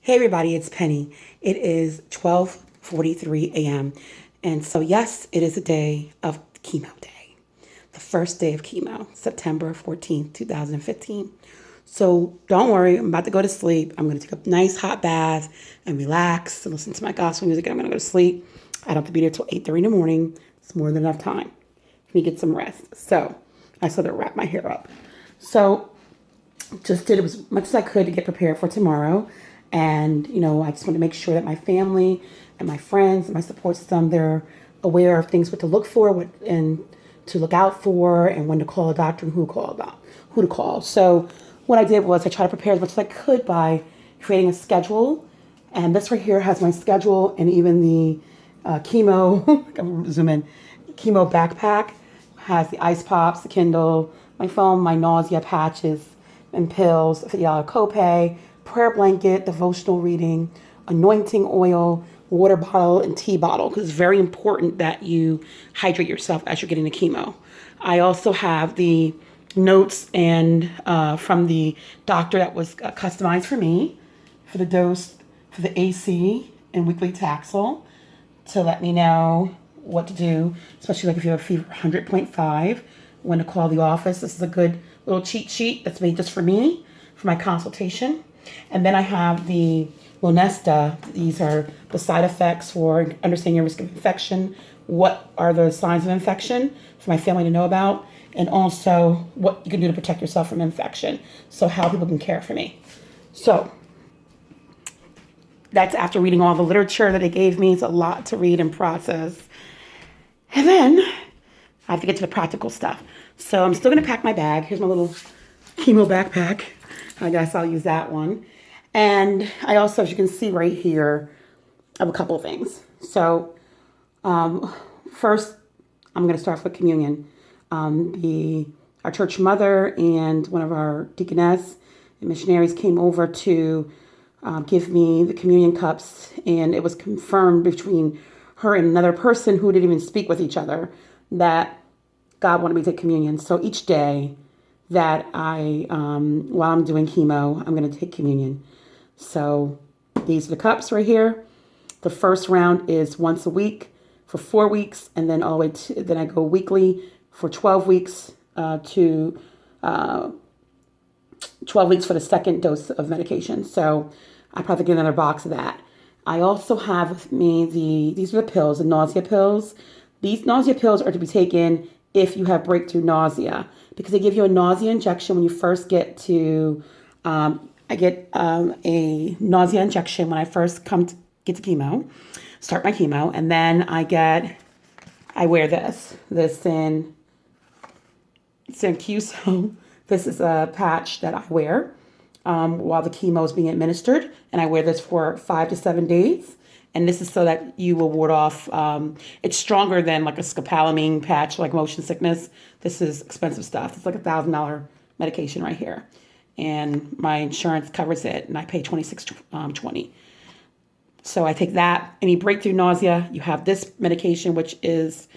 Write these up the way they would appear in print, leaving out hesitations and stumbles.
Hey everybody, it's Penny. It is 12:43 a.m. And so yes, it is a day of chemo day. The first day of chemo, September 14th, 2015. So don't worry, I'm about to go to sleep. I'm going to take a nice hot bath and relax and listen to my gospel music and I'm going to go to sleep. I don't have to be there till 8:30 in the morning. It's more than enough time for me to get some rest. So I sort of wrap my hair up. So just did as much as I could to get prepared for tomorrow. And, I just want to make sure that my family and my friends and my support system, they're aware of things, what to look for, what and to look out for, and when to call a doctor and who to call. So what I did was I tried to prepare as much as I could by creating a schedule. And this right here has my schedule and even the chemo, I'm zoom in, chemo backpack has the ice pops, the Kindle, my phone, my nausea patches and pills, $50 copay, prayer blanket, devotional reading, anointing oil, water bottle, and tea bottle, because it's very important that you hydrate yourself as you're getting the chemo. I also have the notes and from the doctor that was customized for me for the dose for the AC and weekly Taxol to let me know what to do, especially like if you have a fever 100.5, when to call the office. This is a good little cheat sheet that's made just for me for my consultation. And then I have the Lunesta. These are the side effects for understanding your risk of infection. What are the signs of infection for my family to know about? And also what you can do to protect yourself from infection. So how people can care for me. So that's after reading all the literature that they gave me. It's a lot to read and process. And then I have to get to the practical stuff. So I'm still going to pack my bag. Here's my little chemo backpack. I guess I'll use that one. And I also, as you can see right here, I have a couple of things. So first, I'm going to start with communion. Our church mother and one of our deaconess and missionaries came over to give me the communion cups, and it was confirmed between her and another person who didn't even speak with each other that God wanted me to take communion. So each day that while I'm doing chemo, I'm going to take communion. So these are the cups right here. The first round is once a week for 4 weeks, and then all the way to, then I go weekly for 12 weeks to 12 weeks for the second dose of medication. So I probably get another box of that. I also have with me these are the pills, the nausea pills. These nausea pills are to be taken if you have breakthrough nausea, because they give you a nausea injection when you first get to, I get a nausea injection when I first come to get to chemo, start my chemo, and then I wear this in Cuso. This is a patch that I wear while the chemo is being administered, and I wear this for 5 to 7 days. And this is so that you will ward off, it's stronger than like a scopolamine patch, like motion sickness. This is expensive stuff. It's like $1,000 medication right here. And my insurance covers it, and I pay $26.20. So I take that. Any breakthrough nausea, you have this medication, which is,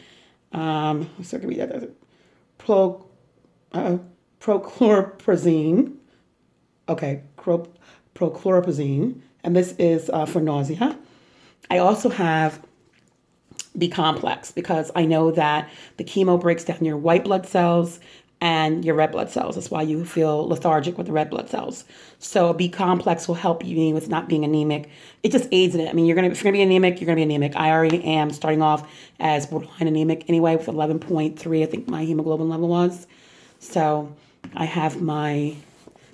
prochlorperazine. Okay, prochlorperazine. And this is for nausea. I also have B complex because I know that the chemo breaks down your white blood cells and your red blood cells. That's why you feel lethargic with the red blood cells. So B complex will help you with not being anemic. It just aids in it. I mean, if you're gonna be anemic, you're gonna be anemic. I already am starting off as borderline anemic anyway with 11.3. I think my hemoglobin level was. So I have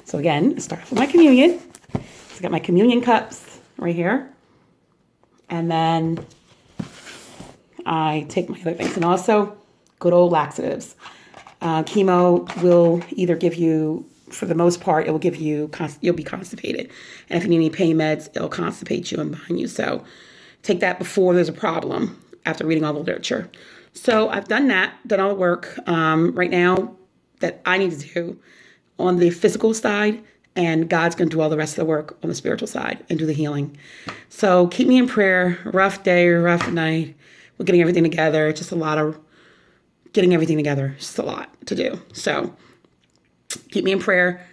so again, start with my communion. So I got my communion cups right here. And then I take my other things. And also, good old laxatives. Chemo will either give you, for the most part, it will give you, you'll be constipated. And if you need any pain meds, it'll constipate you and bind you. So take that before there's a problem after reading all the literature. So I've done that, done all the work right now that I need to do on the physical side. And God's going to do all the rest of the work on the spiritual side and do the healing. So keep me in prayer. Rough day, rough night. We're getting everything together. Just a lot of getting everything together. Just a lot to do. So keep me in prayer.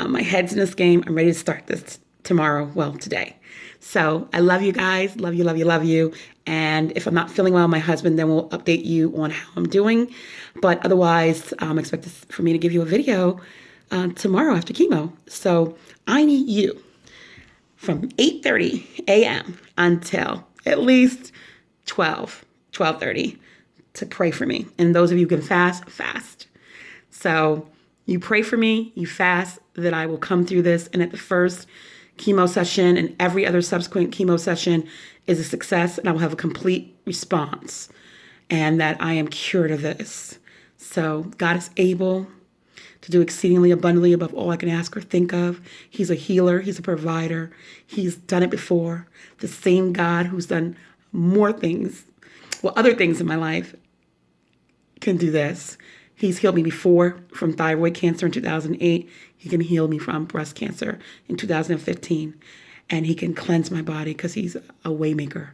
My head's in this game. I'm ready to start this tomorrow, well, today. So I love you guys. Love you, love you, love you. And if I'm not feeling well, my husband then will update you on how I'm doing. But otherwise, expect for me to give you a video tomorrow after chemo. So I need you from 8:30 a.m. until at least 12:30 to pray for me. And those of you who can fast, fast. So you pray for me, you fast, that I will come through this. And at the first chemo session and every other subsequent chemo session is a success, and I will have a complete response, and that I am cured of this. So God is able to do exceedingly abundantly above all I can ask or think of. He's a healer. He's a provider. He's done it before. The same God who's done more things, well, other things in my life, can do this. He's healed me before from thyroid cancer in 2008. He can heal me from breast cancer in 2015. And he can cleanse my body because he's a waymaker.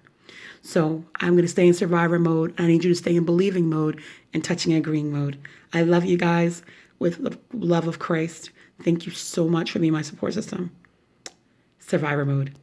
So I'm going to stay in survivor mode. I need you to stay in believing mode and touching and agreeing mode. I love you guys with the love of Christ. Thank you so much for being my support system. Survivor mode.